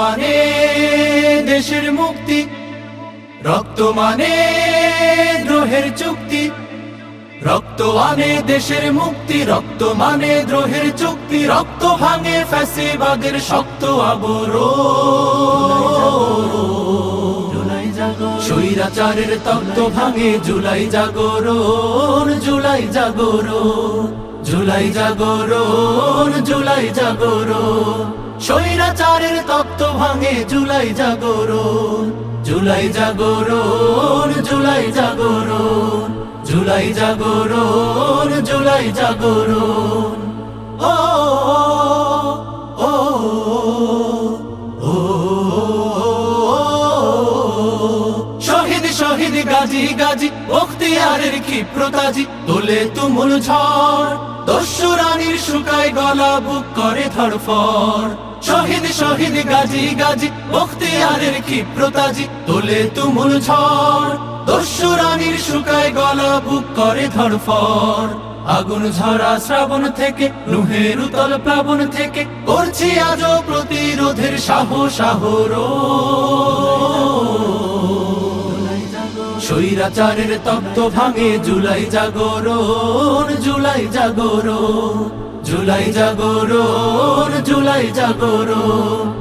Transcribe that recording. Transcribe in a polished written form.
আনে দেশের মুক্তি, রক্ত মানে দ্রোহের চুক্তি। রক্ত আনে দেশের মুক্তি, রক্ত মানে দ্রোহের চুক্তি। রক্ত ভাঙে ফ্যাসিবাদের শক্ত আবরণ। স্বৈরাচারের তত্ত্ব ভাঙে জুলাই জাগরণ, জুলাই জাগরণ, জুলাই জাগরণ, জুলাই জাগরণ। স্বৈরাচারের তত্ত্ব ভাঙে জুলাই জাগরণ, জুলাই জাগরণ, জুলাই জাগরণ, জুলাই জাগরণ, জুলাই জাগরণ। ও ও ও শহীদ শহীদ গাজী গাজী বখতিয়ারের ক্ষিপ্রতাজি তোলে তুমুল ঝড়। দস্যু রানীর শুকায় গলা, বুক করে ধড়ফড়। শহীদ শহীদ গাজী গাজী বখতিয়ারের ক্ষিপ্রতাজি তোলে তুমুল ঝড়। দস্যু রানীর শুকায় গলা, বুক করে ধড়ফড়। আগুন ঝরা শ্রাবণ থেকে, নুহের উতল প্লাবন থেকে করছি আজও প্রতিরোধের সাহস আহরণ। স্বৈরাচারের তত্ত্ব ভাঙে জুলাই জাগরণ, জুলাই জাগরণ, জুলাই জাগরণ, জুলাই জাগরণ।